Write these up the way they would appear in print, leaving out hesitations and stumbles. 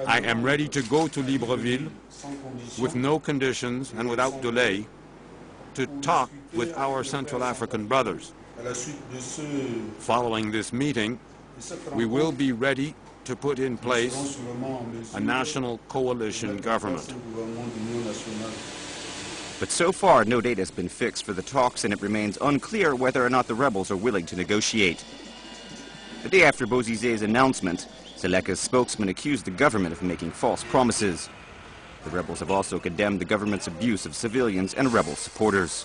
I am ready to go to Libreville with no conditions and without delay to talk with our Central African brothers. Following this meeting, we will be ready to put in place a national coalition government. But so far, no date has been fixed for the talks, and it remains unclear whether or not the rebels are willing to negotiate. The day after Bozizé's announcement, Seleka's spokesman accused the government of making false promises. The rebels have also condemned the government's abuse of civilians and rebel supporters.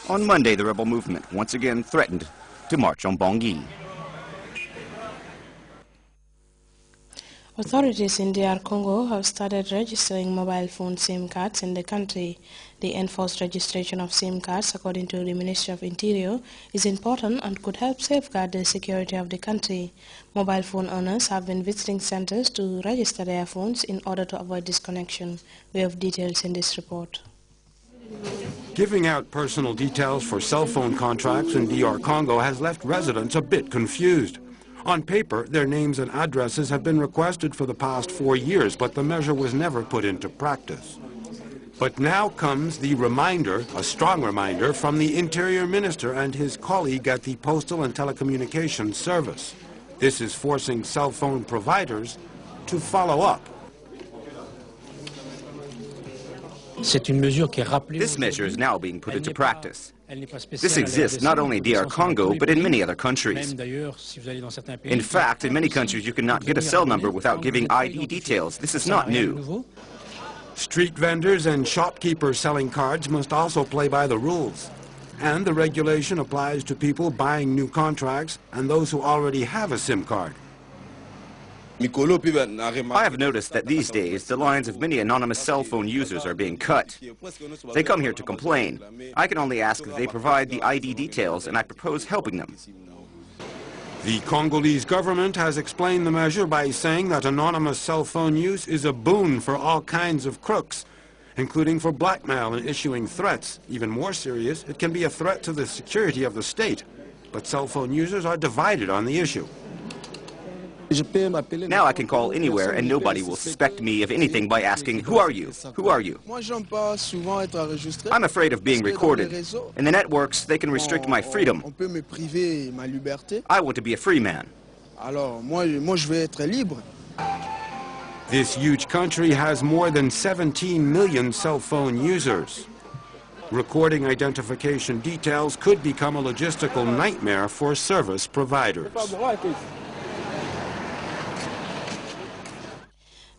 On Monday, the rebel movement once again threatened to march on Bangui. Authorities in DR Congo have started registering mobile phone SIM cards in the country. The enforced registration of SIM cards, according to the Ministry of Interior, is important and could help safeguard the security of the country. Mobile phone owners have been visiting centers to register their phones in order to avoid disconnection. We have details in this report. Giving out personal details for cell phone contracts in DR Congo has left residents a bit confused. On paper, their names and addresses have been requested for the past 4 years, but the measure was never put into practice. But now comes the reminder, a strong reminder, from the Interior Minister and his colleague at the Postal and Telecommunications Service. This is forcing cell phone providers to follow up. This measure is now being put into practice. This exists not only in DR Congo, but in many other countries. In fact, in many countries you cannot get a cell number without giving ID details. This is not new. Street vendors and shopkeepers selling cards must also play by the rules. And the regulation applies to people buying new contracts and those who already have a SIM card. I have noticed that these days the lines of many anonymous cell phone users are being cut. They come here to complain. I can only ask that they provide the ID details, and I propose helping them. The Congolese government has explained the measure by saying that anonymous cell phone use is a boon for all kinds of crooks, including for blackmail and issuing threats. Even more serious, it can be a threat to the security of the state. But cell phone users are divided on the issue. Now I can call anywhere and nobody will suspect me of anything by asking, "Who are you? Who are you?" I'm afraid of being recorded. In the networks, they can restrict my freedom. I want to be a free man. This huge country has more than 17 million cell phone users. Recording identification details could become a logistical nightmare for service providers.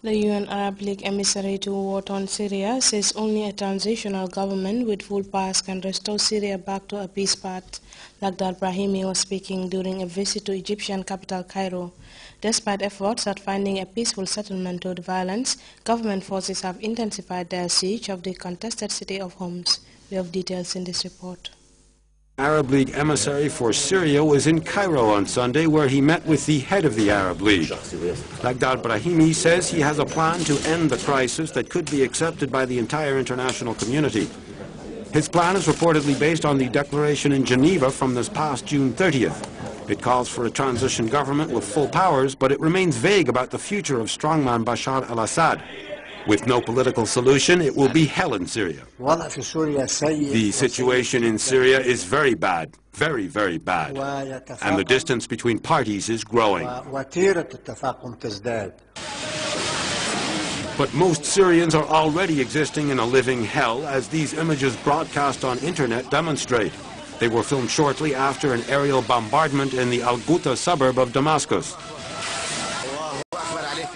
The UN Arab League emissary to war-torn Syria says only a transitional government with full powers can restore Syria back to a peace path. Lakhdar Brahimi was speaking during a visit to Egyptian capital Cairo. Despite efforts at finding a peaceful settlement to the violence, government forces have intensified their siege of the contested city of Homs. We have details in this report. Arab League emissary for Syria was in Cairo on Sunday, where he met with the head of the Arab League. Lakhdar Brahimi says he has a plan to end the crisis that could be accepted by the entire international community. His plan is reportedly based on the declaration in Geneva from this past June 30th. It calls for a transition government with full powers, but it remains vague about the future of strongman Bashar al-Assad. With no political solution, it will be hell in Syria. The situation in Syria is very bad, very, very bad. And the distance between parties is growing. But most Syrians are already existing in a living hell, as these images broadcast on internet demonstrate. They were filmed shortly after an aerial bombardment in the Al-Ghouta suburb of Damascus.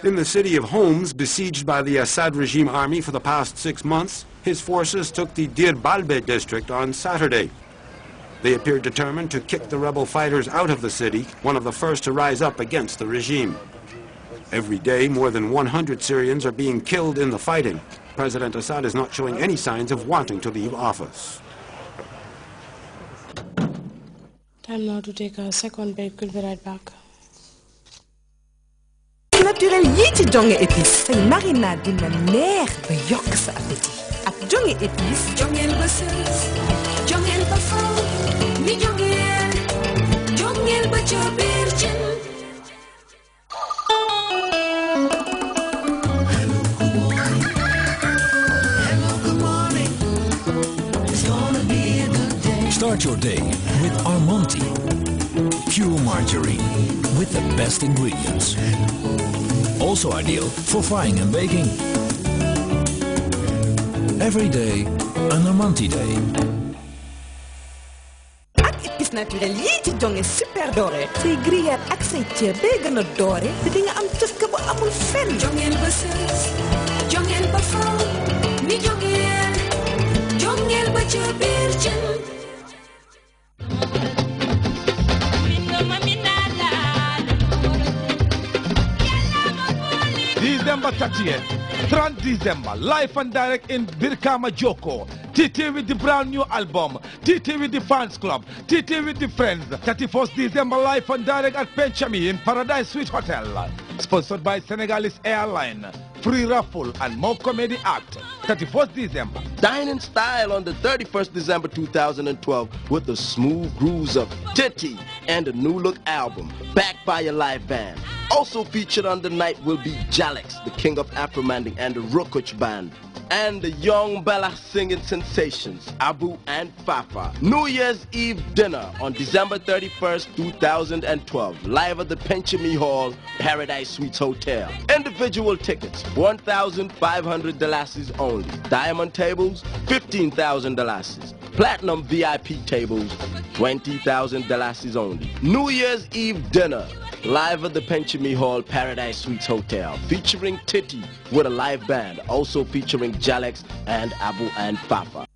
In the city of Homs, besieged by the Assad regime army for the past 6 months, his forces took the Dir Balbe district on Saturday. They appeared determined to kick the rebel fighters out of the city, one of the first to rise up against the regime. Every day, more than 100 Syrians are being killed in the fighting. President Assad is not showing any signs of wanting to leave office. Time now to take a second break. We'll be right back. Naturel yii ci jonge épice say marinade dina neex ba yokk sa appétit ak jonge épice jongeel ba sës jongeel ba faw ni jongeel ba ca biir cin Start your day with Armonti. Pure margarine with the best ingredients. Also ideal for frying and baking. Every day, an Armonti day. Ak épices naturelles yii ci jonge super doore. say grillade ak say ceeb day gën a doore te di nga am cëska bu amul fenn. Jongeel ba sës, jongeel ba faw, mi jongeel, jongeel ba ca biir cin. December 30th, 30 December, live and direct in Birkama Joko. TT with the brand new album, TT with the fans club, TT with the friends. 31st December, live and direct at Penchami in Paradise Suite Hotel. Sponsored by Senegalese Airline, free raffle and more comedy act. 31st December. Dine in style on the 31st December 2012 with the smooth grooves of Titty and a new look album, backed by a live band. Also featured on the night will be Jalex, the king of Afro-Manding, and the Rokuch band. And the young Bella singing sensations, Abu and Fafa. New Year's Eve dinner on December 31st, 2012, live at the Penchami Hall, Paradise Suites Hotel. Individual tickets, $1,500 only. Diamond tables, $15,000. Platinum VIP tables, $20,000 only. New Year's Eve dinner, live at the Penchami Hall, Paradise Suites Hotel, featuring Titty with a live band, also featuring Jalex and Abu and Fafa.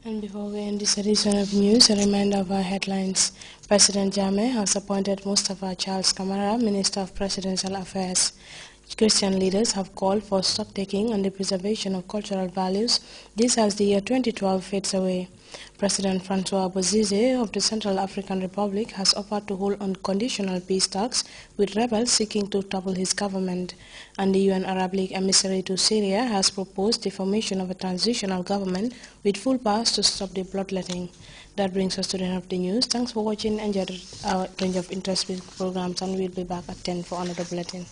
And before we end this edition of news, a reminder of our headlines. President Jammeh has appointed Mustafa Charles Kamara, Minister of Presidential Affairs. Christian leaders have called for stock-taking and the preservation of cultural values. This as the year 2012 fades away. President Francois Bozize of the Central African Republic has offered to hold unconditional peace talks with rebels seeking to topple his government. And the UN Arab League emissary to Syria has proposed the formation of a transitional government with full powers to stop the bloodletting. That brings us to the end of the news. Thanks for watching. Enjoy our range of interesting programs, and we'll be back at 10 for another bulletin.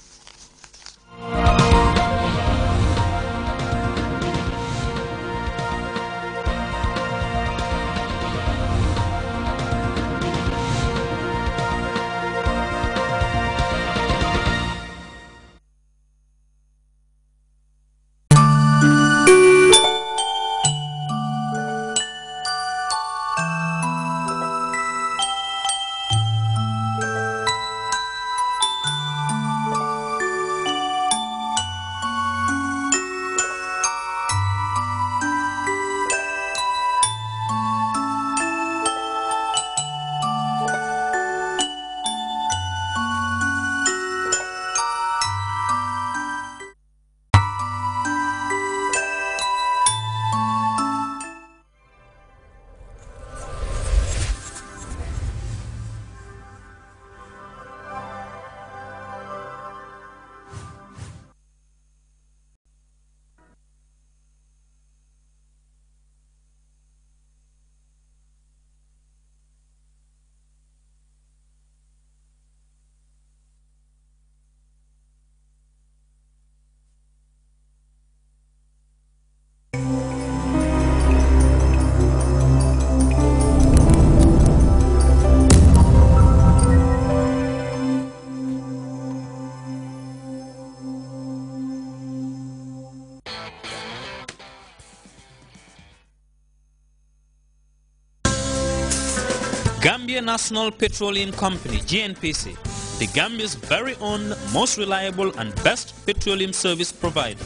Gambia National Petroleum Company, GNPC, the Gambia's very own, most reliable and best petroleum service provider.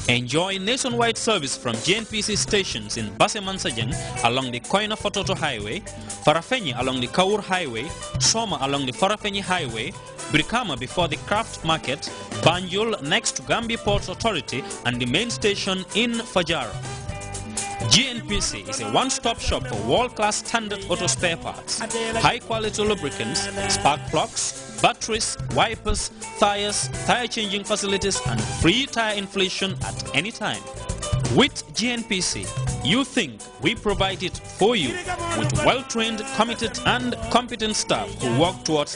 Enjoy nationwide service from GNPC stations in Basse-Mansajang along the Koina-Fototo Highway, Farafenni along the Kaur Highway, Soma along the Farafenni Highway, Brikama before the Craft Market, Banjul next to Gambia Ports Authority, and the main station in Fajara. GNPC is a one-stop shop for world-class standard auto spare parts, high-quality lubricants, spark plugs, batteries, wipers, tires, tire changing facilities, and free tire inflation at any time. With GNPC, you think we provide it for you with well-trained, committed, and competent staff who work towards